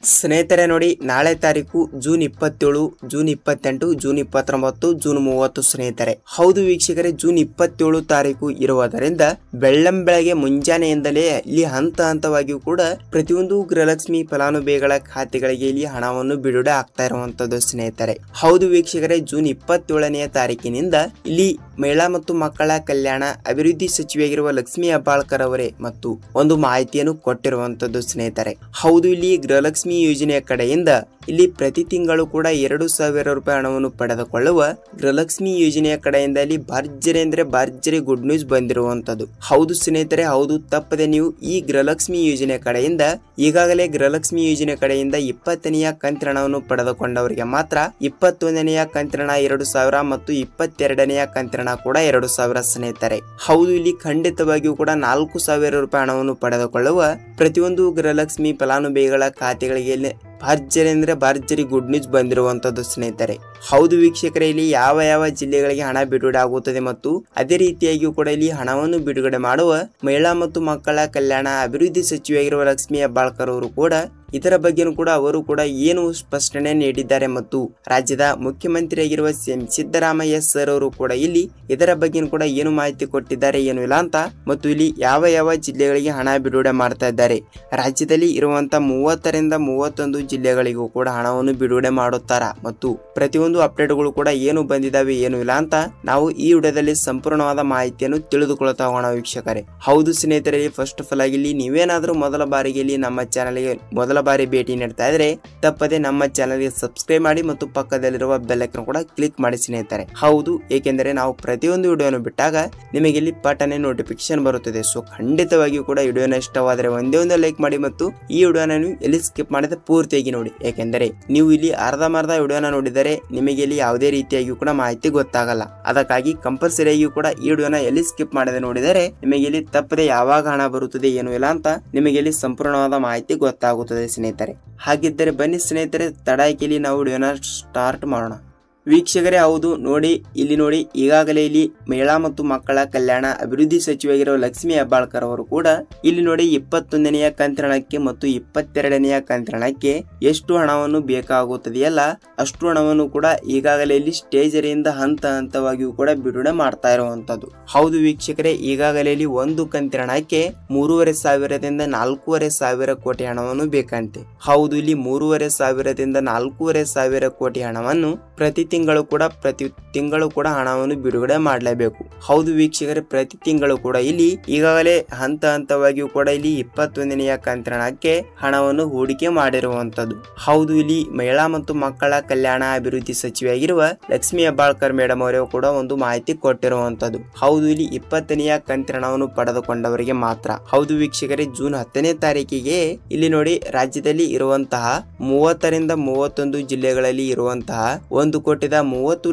ಸ್ನೇಹಿತರೆ ನೋಡಿ, ನಾಳೆ ತಾರೀಕು ಜೂನ್ 27, ಜೂನ್ 28, ಜೂನ್ 29, ಜೂನ್ 30 ಸ್ನೇಹಿತರೆ. ಹೌದು ವೀಕ್ಷಕರೇ, ಜೂನ್ 27 ತಾರೀಕು ಇರುವುದರಿಂದ ಬೆಳ್ಳಂಬೆಳಗ್ಗೆ ಮುಂಜಾನೆಯಿಂದಲೇ ಇಲ್ಲಿ ಹಂತವಾಗಿಯೂ ಕೂಡ ಪ್ರತಿಯೊಂದು ಗೃಹಲಕ್ಷ್ಮಿ ಫಲಾನುಭವಿಗಳ ಖಾತೆಗಳಿಗೆ ಇಲ್ಲಿ ಹಣವನ್ನು ಬಿಡುಗಡೆ ಆಗ್ತಾ ಇರುವಂತದ್ದು ಸ್ನೇಹಿತರೆ. ಹೌದು ವೀಕ್ಷಕರೇ, ಜೂನ್ 27ನೇ ತಾರೀಕಿನಿಂದ ಇಲ್ಲಿ ಮಹಿಳಾ ಮತ್ತು ಮಕ್ಕಳ ಕಲ್ಯಾಣ ಅಭಿವೃದ್ಧಿ ಸಚಿವೆಯಾಗಿರುವ ಲಕ್ಷ್ಮಿ ಹೆಬ್ಬಾಳ್ಕರ್ ಅವರೇ ಮತ್ತು ಒಂದು ಮಾಹಿತಿಯನ್ನು ಕೊಟ್ಟಿರುವಂತದ್ದು ಸ್ನೇಹಿತರೆ. ಹೌದು, ಇಲ್ಲಿ ಗೃಹಲಕ್ಷ್ಮಿ ಯೋಜನೆಯ ಕಡೆಯಿಂದ ಇಲ್ಲಿ ಪ್ರತಿ ತಿಂಗಳು ಕೂಡ 2,000 ರೂಪಾಯಿ ಹಣವನ್ನು ಪಡೆದುಕೊಳ್ಳುವ ಗೃಹಲಕ್ಷ್ಮಿ ಯೋಜನೆಯ ಕಡೆಯಿಂದ ಇಲ್ಲಿ ಭರ್ಜರಿ ಅಂದ್ರೆ ಭರ್ಜರಿ ಗುಡ್ ನ್ಯೂಸ್ ಬಂದಿರುವಂತದ್ದು. ಹೌದು ಸ್ನೇಹಿತರೆ, ಹೌದು, ತಪ್ಪದೆ ನೀವು ಈ ಗೃಹಲಕ್ಷ್ಮಿ ಯೋಜನೆ ಕಡೆಯಿಂದ ಈಗಾಗಲೇ ಗೃಹಲಕ್ಷ್ಮಿ ಯೋಜನೆ ಕಡೆಯಿಂದ 20ನೆಯ ಕಂತಿನ ಹಣವನ್ನು ಪಡೆದುಕೊಂಡವರಿಗೆ ಮಾತ್ರ 21ನೆಯ ಕಂತಿನ 2,000 ಮತ್ತು 22ನೆಯ ಕಂತಿನ ಕೂಡ 2,000 ಸ್ನೇಹಿತರೆ. ಹೌದು, ಇಲ್ಲಿ ಖಂಡಿತವಾಗಿಯೂ ಕೂಡ 4,000 ರೂಪಾಯಿ ಹಣವನ್ನು ಪಡೆದುಕೊಳ್ಳುವ ಪ್ರತಿಯೊಂದು ಗೃಹಲಕ್ಷ್ಮಿ ಫಲಾನುಭವಿಗಳ ಖಾತೆಗಳಿಗೆ ಭರ್ಜರಿ ಅಂದ್ರೆ ಭರ್ಜರಿ ಗುಡ್ ನ್ಯೂಸ್ ಬಂದಿರುವಂತದ್ದು ಸ್ನೇಹಿತರೆ. ಹೌದು ವೀಕ್ಷಕರೇ, ಇಲ್ಲಿ ಯಾವ ಜಿಲ್ಲೆಗಳಿಗೆ ಹಣ ಬಿಡುಗಡೆ ಆಗುತ್ತದೆ ಮತ್ತು ಅದೇ ರೀತಿಯಾಗಿಯೂ ಕೂಡ ಇಲ್ಲಿ ಹಣವನ್ನು ಬಿಡುಗಡೆ ಮಾಡುವ ಮಹಿಳಾ ಮತ್ತು ಮಕ್ಕಳ ಕಲ್ಯಾಣ ಅಭಿವೃದ್ಧಿ ಸಚಿವೆಯಾಗಿರುವ ಲಕ್ಷ್ಮಿ ಹೆಬ್ಬಾಳ್ಕರ್ ಅವರು ಕೂಡ ಇದರ ಬಗ್ಗೆನೂ ಕೂಡ ಅವರು ಕೂಡ ಏನು ಸ್ಪಷ್ಟನೆ ನೀಡಿದ್ದಾರೆ ಮತ್ತು ರಾಜ್ಯದ ಮುಖ್ಯಮಂತ್ರಿಯಾಗಿರುವ ಸಿಎಂ ಸಿದ್ದರಾಮಯ್ಯ ಸರ್ ಅವರು ಕೂಡ ಇಲ್ಲಿ ಇದರ ಬಗ್ಗೆನೂ ಕೂಡ ಏನು ಮಾಹಿತಿ ಕೊಟ್ಟಿದ್ದಾರೆ ಏನು ಇಲ್ಲ ಅಂತ, ಮತ್ತು ಇಲ್ಲಿ ಯಾವ ಜಿಲ್ಲೆಗಳಿಗೆ ಹಣ ಬಿಡುಗಡೆ ಮಾಡ್ತಾ ಇದ್ದಾರೆ, ರಾಜ್ಯದಲ್ಲಿ ಇರುವಂತಹ 30ರಿಂದ 31 ಜಿಲ್ಲೆಗಳಿಗೂ ಕೂಡ ಹಣವನ್ನು ಬಿಡುಗಡೆ ಮಾಡುತ್ತಾರಾ ಮತ್ತು ಪ್ರತಿಯೊಂದು ಅಪ್ಡೇಟ್ಗಳು ಕೂಡ ಏನು ಬಂದಿದ್ದಾವೆ ಏನು ಇಲ್ಲ ಅಂತ ನಾವು ಈ ವಿಡಿಯೋದಲ್ಲಿ ಸಂಪೂರ್ಣವಾದ ಮಾಹಿತಿಯನ್ನು ತಿಳಿದುಕೊಳ್ತಾ ಹೋಗೋಣ ವೀಕ್ಷಕರೇ. ಹೌದು ಸ್ನೇಹಿತರೆ, ಫಸ್ಟ್ ಆಫ್ ಆಲ್ ಆಗಿ ಇಲ್ಲಿ ನೀವೇನಾದ್ರೂ ಮೊದಲ ಬಾರಿಗೆ ಇಲ್ಲಿ ನಮ್ಮ ಚಾನಲ್ಗೆ ಮೊದಲ ಬಾರಿ ಭೇಟಿ ನೀಡ್ತಾ ಇದ್ರೆ ತಪ್ಪದೆ ನಮ್ಮ ಚಾನಲ್ಗೆ ಸಬ್ಸ್ಕ್ರೈಬ್ ಮಾಡಿ ಮತ್ತು ಪಕ್ಕದಲ್ಲಿರುವ ಬೆಲ್ ಐಕಾನ್ ಕೂಡ ಕ್ಲಿಕ್ ಮಾಡಿ ಸ್ನೇಹಿತರೆ. ಹೌದು, ಏಕೆಂದರೆ ನಾವು ಪ್ರತಿಯೊಂದು ವಿಡಿಯೋನು ಬಿಟ್ಟಾಗ ನಿಮಗೆ ಇಲ್ಲಿ ಪಟನೆ ನೋಟಿಫಿಕೇಶನ್ ಬರುತ್ತದೆ. ಸೊ ಖಂಡಿತವಾಗಿಯೂ ಕೂಡ ವಿಡಿಯೋನ ಇಷ್ಟವಾದರೆ ಒಂದೇ ಒಂದು ಲೈಕ್ ಮಾಡಿ ಮತ್ತು ಈ ವಿಡಿಯೋನ ನೀವು ಎಲ್ಲಿ ಸ್ಕಿಪ್ ಮಾಡದೆ ಪೂರ್ತಿಯಾಗಿ ನೋಡಿ. ಯಾಕೆಂದರೆ ನೀವು ಇಲ್ಲಿ ಅರ್ಧಂಬರ್ಧ ವಿಡಿಯೋನ ನೋಡಿದರೆ ನಿಮಗೆ ಇಲ್ಲಿ ಯಾವುದೇ ರೀತಿಯಾಗಿಯೂ ಕೂಡ ಮಾಹಿತಿ ಗೊತ್ತಾಗಲ್ಲ. ಅದಕ್ಕಾಗಿ ಕಂಪಲ್ಸರಿಯಾಗಿಯೂ ಕೂಡ ಈ ವಿಡಿಯೋನ ಎಲ್ಲಿ ಸ್ಕಿಪ್ ಮಾಡದೆ ನೋಡಿದರೆ ನಿಮಗೆ ಇಲ್ಲಿ ತಪ್ಪದೆ ಯಾವಾಗ ಹಣ ಬರುತ್ತದೆ ಏನು ಇಲ್ಲ ಅಂತ ನಿಮಗೆ ಇಲ್ಲಿ ಸಂಪೂರ್ಣವಾದ ಮಾಹಿತಿ ಗೊತ್ತಾಗುತ್ತದೆ ಸ್ನೇಹಿತರೆ. ಹಾಗಿದ್ದರೆ ಬನ್ನಿ ಸ್ನೇಹಿತರೆ, ತಡಾಕಿಲಿ ನಾವು ವಿಡಿಯೋನ ಸ್ಟಾರ್ಟ್ ಮಾಡೋಣ. ವೀಕ್ಷಕರೇ, ಹೌದು ನೋಡಿ, ಇಲ್ಲಿ ನೋಡಿ, ಈಗಾಗಲೇ ಇಲ್ಲಿ ಮಹಿಳಾ ಮತ್ತು ಮಕ್ಕಳ ಕಲ್ಯಾಣ ಅಭಿವೃದ್ಧಿ ಸಚಿವೆಯಾಗಿರುವ ಲಕ್ಷ್ಮಿ ಹೆಬ್ಬಾಳ್ಕರ್ ಅವರು ಕೂಡ ಇಲ್ಲಿ ನೋಡಿ 21ನೆಯ ಕಂತಿನಕ್ಕೆ ಮತ್ತು 22ನೆಯ ಕಂತಿನಕ್ಕೆ ಎಷ್ಟು ಹಣವನ್ನು ಬೇಕಾಗುತ್ತದೆಯಲ್ಲ ಅಷ್ಟು ಹಣವನ್ನು ಕೂಡ ಈಗಾಗಲೇ ಇಲ್ಲಿ ಸ್ಟೇಜರಿಯಿಂದ ಹಂತವಾಗಿಯೂ ಕೂಡ ಬಿಡುಗಡೆ ಮಾಡ್ತಾ ಇರುವಂತದ್ದು. ಹೌದು ವೀಕ್ಷಕರೇ, ಈಗಾಗಲೇ ಇಲ್ಲಿ ಒಂದು ಕಂತಿನಕ್ಕೆ 3,500ದಿಂದ 4,500 ಕೋಟಿ ಹಣವನ್ನು ಬೇಕಂತೆ. ಹೌದು, ಇಲ್ಲಿ 3,500ದಿಂದ 4,500 ಕೋಟಿ ಹಣವನ್ನು ಪ್ರತಿ ತಿಂಗಳು ಕೂಡ ಹಣವನ್ನು ಬಿಡುಗಡೆ ಮಾಡಲೇಬೇಕು. ಹೌದು ವೀಕ್ಷಕರೇ, ಪ್ರತಿ ತಿಂಗಳು ಕೂಡ ಇಲ್ಲಿ ಈಗಾಗಲೇ ಹಂತವಾಗಿಯೂ ಕೂಡ ಇಲ್ಲಿ 21ನೆಯ ಕಂತಿನಕ್ಕೆ ಹಣವನ್ನು ಹೂಡಿಕೆ ಮಾಡಿರುವಂತದ್ದು. ಹೌದು, ಇಲ್ಲಿ ಮಹಿಳಾ ಮತ್ತು ಮಕ್ಕಳ ಕಲ್ಯಾಣ ಅಭಿವೃದ್ಧಿ ಸಚಿವೆಯಾಗಿರುವ ಲಕ್ಷ್ಮಿ ಹೆಬ್ಬಾಳ್ಕರ್ ಮೇಡಮ್ ಅವರು ಕೂಡ ಒಂದು ಮಾಹಿತಿ ಕೊಟ್ಟಿರುವಂತದ್ದು. ಹೌದು, ಇಲ್ಲಿ 20ನೆಯ ಕಂತಿನ ಹಣವನ್ನು ಪಡೆದುಕೊಂಡವರಿಗೆ ಮಾತ್ರ. ಹೌದು ವೀಕ್ಷಕರೇ, ಜೂನ್ 10ನೇ ತಾರೀಕಿಗೆ ಇಲ್ಲಿ ನೋಡಿ ರಾಜ್ಯದಲ್ಲಿ ಇರುವಂತಹ 30ರಿಂದ 31 ಜಿಲ್ಲೆಗಳಲ್ಲಿ ಇರುವಂತಹ 1,30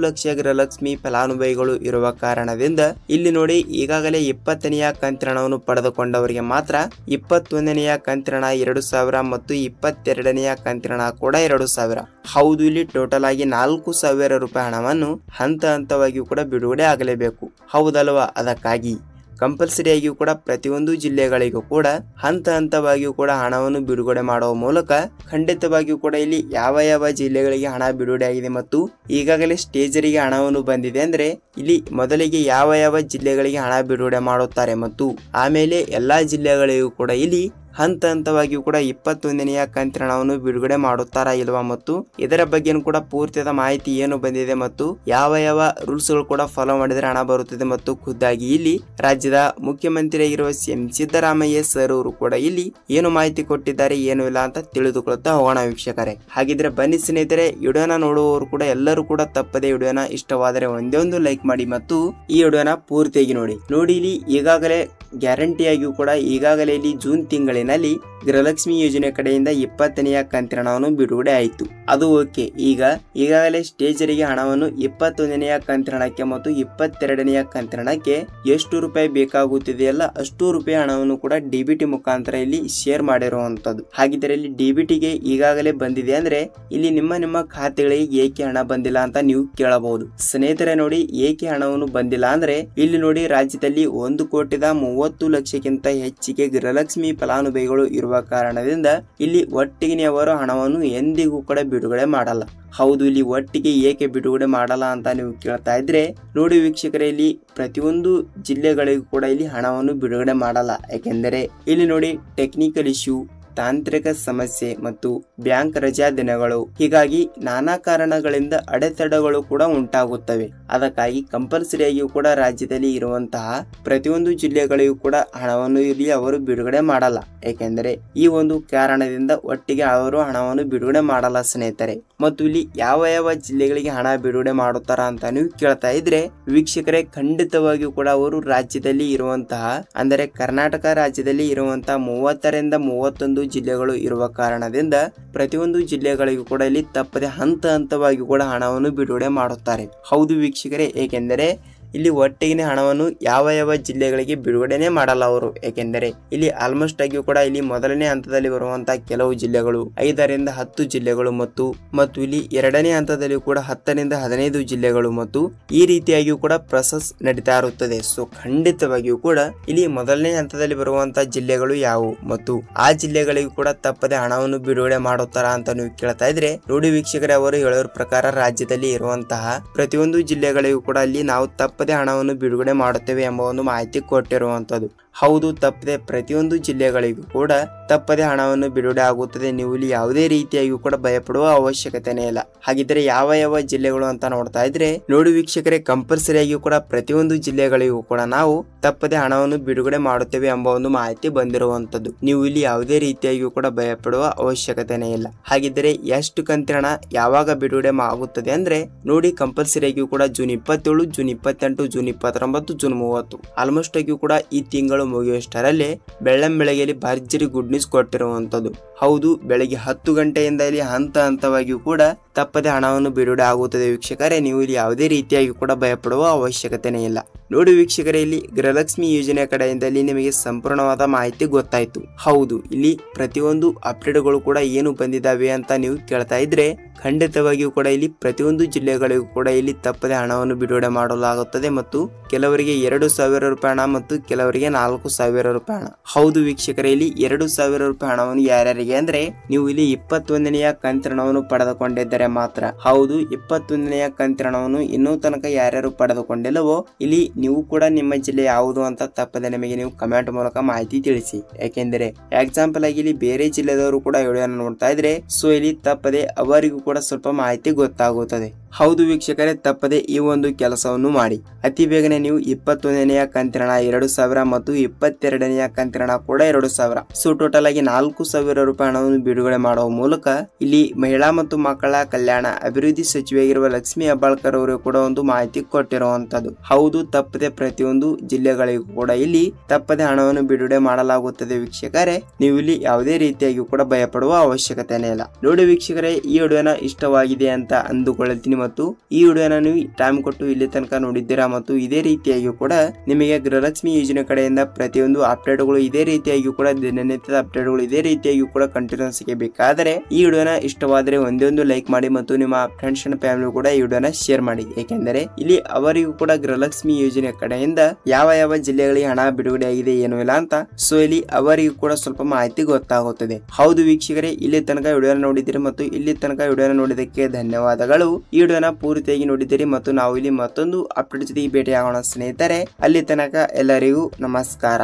ಲಕ್ಷ ಗೃಹಲಕ್ಷ್ಮಿ ಫಲಾನುಭವಿಗಳು ಇರುವ ಕಾರಣದಿಂದ ಇಲ್ಲಿ ನೋಡಿ ಈಗಾಗಲೇ 20ನೆಯ ಕಂತಿನ ಹಣವನ್ನು ಪಡೆದುಕೊಂಡವರಿಗೆ ಮಾತ್ರ 21ನೆಯ ಕಂತಿನ 2,000 ಮತ್ತು 22ನೆಯ ಕಂತಿನ ಕೂಡ 2,000. ಹೌದು, ಇಲ್ಲಿ ಟೋಟಲ್ ಆಗಿ 4,000 ರೂಪಾಯಿ ಹಣವನ್ನು ಹಂತವಾಗಿಯೂ ಕೂಡ ಬಿಡುಗಡೆ ಆಗಲೇಬೇಕು. ಹೌದಲ್ವಾ? ಅದಕ್ಕಾಗಿ ಕಂಪಲ್ಸರಿಯಾಗಿಯೂ ಕೂಡ ಪ್ರತಿಯೊಂದು ಜಿಲ್ಲೆಗಳಿಗೂ ಕೂಡ ಹಂತವಾಗಿಯೂ ಕೂಡ ಹಣವನ್ನು ಬಿಡುಗಡೆ ಮಾಡುವ ಮೂಲಕ ಖಂಡಿತವಾಗಿಯೂ ಕೂಡ ಇಲ್ಲಿ ಯಾವ ಜಿಲ್ಲೆಗಳಿಗೆ ಹಣ ಬಿಡುಗಡೆ ಆಗಿದೆ ಮತ್ತು ಈಗಾಗಲೇ ಸ್ಟೇಜರಿಗೆ ಹಣವನ್ನು ಬಂದಿದೆ ಅಂದ್ರೆ ಇಲ್ಲಿ ಮೊದಲಿಗೆ ಯಾವ ಜಿಲ್ಲೆಗಳಿಗೆ ಹಣ ಬಿಡುಗಡೆ ಮಾಡುತ್ತಾರೆ ಮತ್ತು ಆಮೇಲೆ ಎಲ್ಲಾ ಜಿಲ್ಲೆಗಳಿಗೂ ಕೂಡ ಇಲ್ಲಿ ಹಂತವಾಗಿಯೂ ಕೂಡ 21ನೆಯ ಕಂತಿನ ಹಣವನ್ನು ಬಿಡುಗಡೆ ಮಾಡುತ್ತಾರಾ ಇಲ್ವಾ ಮತ್ತು ಇದರ ಬಗ್ಗೆನೂ ಕೂಡ ಪೂರ್ತಿಯಾದ ಮಾಹಿತಿ ಏನು ಬಂದಿದೆ ಮತ್ತು ಯಾವ ರೂಲ್ಸ್ ಗಳು ಕೂಡ ಫಾಲೋ ಮಾಡಿದರೆ ಹಣ ಬರುತ್ತದೆ ಮತ್ತು ಖುದ್ದಾಗಿ ಇಲ್ಲಿ ರಾಜ್ಯದ ಮುಖ್ಯಮಂತ್ರಿಯಾಗಿರುವ ಸಿಎಂ ಸಿದ್ದರಾಮಯ್ಯ ಸರ್ ಅವರು ಕೂಡ ಇಲ್ಲಿ ಏನು ಮಾಹಿತಿ ಕೊಟ್ಟಿದ್ದಾರೆ ಏನು ಇಲ್ಲ ಅಂತ ತಿಳಿದುಕೊಳ್ತಾ ಹೋಗೋಣ ವೀಕ್ಷಕರೇ. ಹಾಗಿದ್ರೆ ಬನ್ನಿ ಸ್ನೇಹಿತರೆ, ವಿಡಿಯೋನ ನೋಡುವವರು ಕೂಡ ಎಲ್ಲರೂ ಕೂಡ ತಪ್ಪದೆ ವಿಡಿಯೋನ ಇಷ್ಟವಾದರೆ ಒಂದೇ ಒಂದು ಲೈಕ್ ಮಾಡಿ ಮತ್ತು ಈ ವಿಡಿಯೋನ ಪೂರ್ತಿಯಾಗಿ ನೋಡಿ. ಇಲ್ಲಿ ಈಗಾಗಲೇ ಗ್ಯಾರಂಟಿಯಾಗಿಯೂ ಕೂಡ ಈಗಾಗಲೇ ಇಲ್ಲಿ ಜೂನ್ ತಿಂಗಳಿನಲ್ಲಿ ಗೃಹಲಕ್ಷ್ಮಿ ಯೋಜನೆ ಕಡೆಯಿಂದ 20ನೆಯ ಕಂತಿನ ಹಣವನ್ನು ಬಿಡುಗಡೆ ಆಯಿತು. ಅದು ಓಕೆ. ಈಗಾಗಲೇ ಸ್ಟೇಜರಿಗೆ ಹಣವನ್ನು 21ನೆಯ ಕಂತಿನ ಹಣಕ್ಕೆ ಮತ್ತು 22ನೆಯ ಕಂತಿನ ಹಣಕ್ಕೆ ಎಷ್ಟು ರೂಪಾಯಿ ಬೇಕಾಗುತ್ತಿದೆಯಲ್ಲ ಅಷ್ಟು ರೂಪಾಯಿ ಹಣವನ್ನು ಕೂಡ ಡಿಬಿಟಿ ಮುಖಾಂತರ ಇಲ್ಲಿ ಶೇರ್ ಮಾಡಿರುವಂತದ್ದು. ಹಾಗಿದ್ದರೆ ಇಲ್ಲಿ ಡಿಬಿಟಿಗೆ ಈಗಾಗಲೇ ಬಂದಿದೆ ಅಂದ್ರೆ ಇಲ್ಲಿ ನಿಮ್ಮ ಖಾತೆಗಳಿಗೆ ಏಕೆ ಹಣ ಬಂದಿಲ್ಲ ಅಂತ ನೀವು ಕೇಳಬಹುದು. ಸ್ನೇಹಿತರೆ ನೋಡಿ, ಏಕೆ ಹಣವನ್ನು ಬಂದಿಲ್ಲ ಅಂದ್ರೆ ಇಲ್ಲಿ ನೋಡಿ, ರಾಜ್ಯದಲ್ಲಿ 1,30,30,00,000ಕ್ಕಿಂತ ಹೆಚ್ಚಿಗೆ ಗೃಹಲಕ್ಷ್ಮಿ ಫಲಾನುಭವಿಗಳು ಇರುವ ಕಾರಣದಿಂದ ಇಲ್ಲಿ ಒಟ್ಟಿಗೆ ಅವರು ಹಣವನ್ನು ಎಂದಿಗೂ ಕೂಡ ಬಿಡುಗಡೆ ಮಾಡಲ್ಲ. ಹೌದು, ಇಲ್ಲಿ ಒಟ್ಟಿಗೆ ಏಕೆ ಬಿಡುಗಡೆ ಮಾಡಲ್ಲ ಅಂತ ನೀವು ಕೇಳ್ತಾ ಇದ್ರೆ ನೋಡಿ ವೀಕ್ಷಕರೇ, ಇಲ್ಲಿ ಪ್ರತಿಯೊಂದು ಜಿಲ್ಲೆಗಳಿಗೂ ಕೂಡ ಇಲ್ಲಿ ಹಣವನ್ನು ಬಿಡುಗಡೆ ಮಾಡಲ್ಲ. ಯಾಕೆಂದರೆ ಇಲ್ಲಿ ನೋಡಿ, ಟೆಕ್ನಿಕಲ್ ಇಶ್ಯೂ, ತಾಂತ್ರಿಕ ಸಮಸ್ಯೆ ಮತ್ತು ಬ್ಯಾಂಕ್ ರಜಾ ದಿನಗಳು, ಹೀಗಾಗಿ ನಾನಾ ಕಾರಣಗಳಿಂದ ಅಡೆತಡೆಗಳು ಕೂಡ ಉಂಟಾಗುತ್ತವೆ. ಅದಕ್ಕಾಗಿ ಕಂಪಲ್ಸರಿಯಾಗಿಯೂ ಕೂಡ ರಾಜ್ಯದಲ್ಲಿ ಇರುವಂತಹ ಪ್ರತಿಯೊಂದು ಜಿಲ್ಲೆಗಳಿಗೂ ಕೂಡ ಹಣವನ್ನು ಇಲ್ಲಿ ಅವರು ಬಿಡುಗಡೆ ಮಾಡಲ್ಲ. ಏಕೆಂದರೆ ಈ ಒಂದು ಕಾರಣದಿಂದ ಒಟ್ಟಿಗೆ ಅವರು ಹಣವನ್ನು ಬಿಡುಗಡೆ ಮಾಡಲ್ಲ ಸ್ನೇಹಿತರೆ. ಮತ್ತು ಇಲ್ಲಿ ಯಾವ ಜಿಲ್ಲೆಗಳಿಗೆ ಹಣ ಬಿಡುಗಡೆ ಮಾಡುತ್ತಾರ ಅಂತ ನೀವು ಕೇಳ್ತಾ ಇದ್ರೆ ವೀಕ್ಷಕರೇ, ಖಂಡಿತವಾಗಿಯೂ ಕೂಡ ಅವರು ರಾಜ್ಯದಲ್ಲಿ ಇರುವಂತಹ ಅಂದರೆ ಕರ್ನಾಟಕ ರಾಜ್ಯದಲ್ಲಿ ಇರುವಂತಹ 30ರಿಂದ 31 ಜಿಲ್ಲೆಗಳು ಇರುವ ಕಾರಣದಿಂದ ಪ್ರತಿಯೊಂದು ಜಿಲ್ಲೆಗಳಿಗೂ ಕೂಡ ಇಲ್ಲಿ ತಪ್ಪದೆ ಹಂತವಾಗಿ ಕೂಡ ಹಣವನ್ನು ಬಿಡುಗಡೆ ಮಾಡುತ್ತಾರೆ. ಹೌದು ವೀಕ್ಷಕರೇ, ಏಕೆಂದರೆ ಇಲ್ಲಿ ಒಟ್ಟಿಗೆ ಹಣವನ್ನು ಯಾವ ಜಿಲ್ಲೆಗಳಿಗೆ ಬಿಡುಗಡೆನೆ ಮಾಡಲ್ಲ ಅವರು. ಏಕೆಂದರೆ ಇಲ್ಲಿ ಆಲ್ಮೋಸ್ಟ್ ಆಗಿ ಕೂಡ ಇಲ್ಲಿ ಮೊದಲನೇ ಹಂತದಲ್ಲಿ ಬರುವಂತಹ ಕೆಲವು ಜಿಲ್ಲೆಗಳು 5ರಿಂದ 10 ಜಿಲ್ಲೆಗಳು ಮತ್ತು ಇಲ್ಲಿ ಎರಡನೇ ಹಂತದಲ್ಲಿ ಕೂಡ 10ರಿಂದ 15 ಜಿಲ್ಲೆಗಳು ಮತ್ತು ಈ ರೀತಿಯಾಗಿಯೂ ಕೂಡ ಪ್ರೊಸೆಸ್ ನಡೀತಾ ಇರುತ್ತದೆ. ಸೊ ಖಂಡಿತವಾಗಿಯೂ ಕೂಡ ಇಲ್ಲಿ ಮೊದಲನೇ ಹಂತದಲ್ಲಿ ಬರುವಂತಹ ಜಿಲ್ಲೆಗಳು ಯಾವುವು ಮತ್ತು ಆ ಜಿಲ್ಲೆಗಳಿಗೂ ಕೂಡ ತಪ್ಪದೆ ಹಣವನ್ನು ಬಿಡುಗಡೆ ಮಾಡುತ್ತಾರ ಅಂತ ನೀವು ಕೇಳ್ತಾ ಇದ್ರೆ ನೋಡಿ ವೀಕ್ಷಕರೇ, ಅವರು ಹೇಳೋರ ಪ್ರಕಾರ ರಾಜ್ಯದಲ್ಲಿ ಇರುವಂತಹ ಪ್ರತಿಯೊಂದು ಜಿಲ್ಲೆಗಳಿಗೂ ಕೂಡ ಅಲ್ಲಿ ನಾವು ತಪ್ಪದೆ ಹಣವನ್ನು ಬಿಡುಗಡೆ ಮಾಡುತ್ತೇವೆ ಎಂಬ ಒಂದು ಮಾಹಿತಿ ಕೊಟ್ಟಿರುವಂತದ್ದು. ಹೌದು, ತಪ್ಪದೆ ಪ್ರತಿಯೊಂದು ಜಿಲ್ಲೆಗಳಿಗೂ ಕೂಡ ತಪ್ಪದೆ ಹಣವನ್ನು ಬಿಡುಗಡೆ ಆಗುತ್ತದೆ. ನೀವು ಇಲ್ಲಿ ಯಾವುದೇ ರೀತಿಯಾಗಿಯೂ ಕೂಡ ಭಯಪಡುವ ಅವಶ್ಯಕತೆನೇ ಇಲ್ಲ. ಹಾಗಿದ್ರೆ ಯಾವ ಜಿಲ್ಲೆಗಳು ಅಂತ ನೋಡ್ತಾ ಇದ್ರೆ ನೋಡಿ ವೀಕ್ಷಕರೇ, ಕಂಪಲ್ಸರಿಯಾಗಿಯೂ ಕೂಡ ಪ್ರತಿಯೊಂದು ಜಿಲ್ಲೆಗಳಿಗೂ ಕೂಡ ನಾವು ತಪ್ಪದೆ ಹಣವನ್ನು ಬಿಡುಗಡೆ ಮಾಡುತ್ತೇವೆ ಎಂಬ ಒಂದು ಮಾಹಿತಿ ಬಂದಿರುವಂತದ್ದು. ನೀವು ಇಲ್ಲಿ ಯಾವುದೇ ರೀತಿಯಾಗಿಯೂ ಕೂಡ ಭಯಪಡುವ ಅವಶ್ಯಕತೆನೇ ಇಲ್ಲ. ಹಾಗಿದ್ರೆ ಎಷ್ಟು ಕಂತಿನ ಹಣ ಯಾವಾಗ ಬಿಡುಗಡೆ ಆಗುತ್ತದೆ ಅಂದ್ರೆ ನೋಡಿ, ಕಂಪಲ್ಸರಿಯಾಗಿಯೂ ಕೂಡ June 27, June 28, June 29, June 30 almost ಆಗಿಯೂ ಕೂಡ ಈ ತಿಂಗಳು ಮುಗಿಯುವಷ್ಟರಲ್ಲಿ ಬೆಳ್ಳಂಬೆಳಗ್ಗೆಯಲ್ಲಿ ಭರ್ಜರಿ ಗುಡ್ ನ್ಯೂಸ್ ಕೊಟ್ಟಿರುವಂತದ್ದು. ಹೌದು, ಬೆಳಗ್ಗೆ 10 ಗಂಟೆಯಿಂದ ಇಲ್ಲಿ ಹಂತವಾಗಿಯೂ ಕೂಡ ತಪ್ಪದೆ ಹಣವನ್ನು ಬಿಡುಗಡೆ ಆಗುತ್ತದೆ ವೀಕ್ಷಕರೇ. ನೀವು ಇಲ್ಲಿ ಯಾವುದೇ ರೀತಿಯಾಗಿ ಕೂಡ ಭಯಪಡುವ ಅವಶ್ಯಕತೆನೇ ಇಲ್ಲ. ನೋಡಿ ವೀಕ್ಷಕರೇ, ಇಲ್ಲಿ ಗೃಹಲಕ್ಷ್ಮಿ ಯೋಜನೆ ಕಡೆಯಿಂದ ಇಲ್ಲಿ ನಿಮಗೆ ಸಂಪೂರ್ಣವಾದ ಮಾಹಿತಿ ಗೊತ್ತಾಯ್ತು. ಹೌದು, ಇಲ್ಲಿ ಪ್ರತಿಯೊಂದು ಅಪ್ಡೇಟ್ಗಳು ಕೂಡ ಏನು ಬಂದಿದ್ದಾವೆ ಅಂತ ನೀವು ಕೇಳ್ತಾ ಇದ್ರೆ ಖಂಡಿತವಾಗಿಯೂ ಕೂಡ ಇಲ್ಲಿ ಪ್ರತಿಯೊಂದು ಜಿಲ್ಲೆಗಳಿಗೂ ಕೂಡ ಇಲ್ಲಿ ತಪ್ಪದೆ ಹಣವನ್ನು ಬಿಡುಗಡೆ ಮಾಡಲಾಗುತ್ತದೆ ಮತ್ತು ಕೆಲವರಿಗೆ 2,000 ರೂಪಾಯಿ ಹಣ ಮತ್ತು ಕೆಲವರಿಗೆ 4,000 ರೂಪಾಯಿ ಹಣ. ಹೌದು ವೀಕ್ಷಕರೇ, ಇಲ್ಲಿ 2,000 ರೂಪಾಯಿ ಹಣವನ್ನು ಯಾರ್ಯಾರಿಗೆ ಅಂದ್ರೆ ನೀವು ಇಲ್ಲಿ 21ನೆಯ ಕಂತಿನ ಹಣವನ್ನು ಪಡೆದುಕೊಂಡಿದ್ದರೆ ಮಾತ್ರ. ಹೌದು, 21ನೆಯ ಕಂತಿನ ಹಣವನ್ನು ಇನ್ನೂ ತನಕ ಯಾರ್ಯಾರು ಪಡೆದುಕೊಂಡಿಲ್ಲವೋ ಇಲ್ಲಿ ನೀವು ಕೂಡ ನಿಮ್ಮ ಜಿಲ್ಲೆ ಯಾವುದು ಅಂತ ತಪ್ಪದೆ ನಿಮಗೆ ನೀವು ಕಮೆಂಟ್ ಮೂಲಕ ಮಾಹಿತಿ ತಿಳಿಸಿ. ಯಾಕೆಂದ್ರೆ ಎಕ್ಸಾಂಪಲ್ ಆಗಿ ಇಲ್ಲಿ ಬೇರೆ ಜಿಲ್ಲೆದವರು ಕೂಡ ವಿಡಿಯೋನ ನೋಡ್ತಾ ಇದ್ರೆ ಸೊ ಇಲ್ಲಿ ತಪ್ಪದೆ ಅವರಿಗೂ ಕೂಡ ಸ್ವಲ್ಪ ಮಾಹಿತಿ ಗೊತ್ತಾಗುತ್ತದೆ. ಹೌದು ವೀಕ್ಷಕರೇ, ತಪ್ಪದೆ ಈ ಒಂದು ಕೆಲಸವನ್ನು ಮಾಡಿ. ಅತಿ ಬೇಗನೆ ನೀವು 21ನೆಯ ಕಂತಿನ ಹಣ 2,000 ಮತ್ತು 22ನೆಯ ಕಂತಿನ ಹಣ ಕೂಡ 2,000 ಸೊ ಟೋಟಲ್ ಆಗಿ 4,000 ರೂಪಾಯಿ ಹಣವನ್ನು ಬಿಡುಗಡೆ ಮಾಡುವ ಮೂಲಕ ಇಲ್ಲಿ ಮಹಿಳಾ ಮತ್ತು ಮಕ್ಕಳ ಕಲ್ಯಾಣ ಅಭಿವೃದ್ಧಿ ಸಚಿವೆಯಾಗಿರುವ ಲಕ್ಷ್ಮಿ ಹೆಬ್ಬಾಳ್ಕರ್ ಅವರು ಕೂಡ ಒಂದು ಮಾಹಿತಿ ಕೊಟ್ಟಿರುವಂತದ್ದು. ಹೌದು, ತಪ್ಪದೆ ಪ್ರತಿಯೊಂದು ಜಿಲ್ಲೆಗಳಿಗೂ ಕೂಡ ಇಲ್ಲಿ ತಪ್ಪದೆ ಹಣವನ್ನು ಬಿಡುಗಡೆ ಮಾಡಲಾಗುತ್ತದೆ ವೀಕ್ಷಕರೇ. ನೀವು ಇಲ್ಲಿ ಯಾವುದೇ ರೀತಿಯಾಗಿ ಕೂಡ ಭಯಪಡುವ ಅವಶ್ಯಕತೆನೇ ಇಲ್ಲ. ನೋಡಿ ವೀಕ್ಷಕರೇ, ಈ ವಿಡಿಯೋನ ಇಷ್ಟವಾಗಿದೆ ಅಂತ ಅಂದುಕೊಳ್ಳುತ್ತೀನಿ ಮತ್ತು ಈ ವಿಡಿಯೋನ ನೀವು ಟೈಮ್ ಕೊಟ್ಟು ಇಲ್ಲಿ ತನಕ ನೋಡಿದ್ದೀರಾ ಮತ್ತು ಇದೇ ರೀತಿಯಾಗಿ ಕೂಡ ನಿಮಗೆ ಗೃಹಲಕ್ಷ್ಮಿ ಯೋಜನೆ ಕಡೆಯಿಂದ ಪ್ರತಿಯೊಂದು ಅಪ್ಡೇಟ್ಗಳು ಇದೇ ರೀತಿಯಾಗಿ ಕೂಡ ದಿನನಿತ್ಯದ ಅಪ್ಡೇಟ್ಗಳು ಇದೇ ರೀತಿಯಾಗಿ ಕೂಡ ಕಂಟಿನ್ಯೂಸ್ ಬೇಕಾದರೆ ಈ ವಿಡಿಯೋನ ಇಷ್ಟವಾದರೆ ಒಂದೇ ಲೈಕ್ ಮಾಡಿ ಮತ್ತು ನಿಮ್ಮ ಫ್ರೆಂಡ್ಸ್ ಅಂಡ್ ಫ್ಯಾಮಿಲಿ ಕೂಡ ಈ ವಿಡಿಯೋನ ಶೇರ್ ಮಾಡಿ. ಏಕೆಂದರೆ ಇಲ್ಲಿ ಅವರಿಗೂ ಕೂಡ ಗೃಹಲಕ್ಷ್ಮಿ ಯೋಜನೆ ಕಡೆಯಿಂದ ಯಾವ ಜಿಲ್ಲೆಗಳಿಗೆ ಹಣ ಬಿಡುಗಡೆ ಆಗಿದೆ ಏನು ಇಲ್ಲ ಅಂತ ಸೊ ಇಲ್ಲಿ ಅವರಿಗೂ ಕೂಡ ಸ್ವಲ್ಪ ಮಾಹಿತಿ ಗೊತ್ತಾಗುತ್ತದೆ. ಹೌದು ವೀಕ್ಷಕರೇ, ಇಲ್ಲಿ ತನಕ ವಿಡಿಯೋನ ನೋಡಿದ್ದೀರಿ ಮತ್ತು ಇಲ್ಲಿ ತನಕ ವಿಡಿಯೋನ ನೋಡಿದಕ್ಕೆ ಧನ್ಯವಾದಗಳು. ಈ ವಿಡಿಯೋನ ಪೂರ್ತಿಯಾಗಿ ನೋಡಿದ್ದೀರಿ ಮತ್ತು ನಾವು ಇಲ್ಲಿ ಮತ್ತೊಂದು ಅಪ್ಡೇಟ್ ಜೊತೆಗೆ ಭೇಟಿಯಾಗೋಣ ಸ್ನೇಹಿತರೆ. ಅಲ್ಲಿ ತನಕ ಎಲ್ಲರಿಗೂ ನಮಸ್ಕಾರ.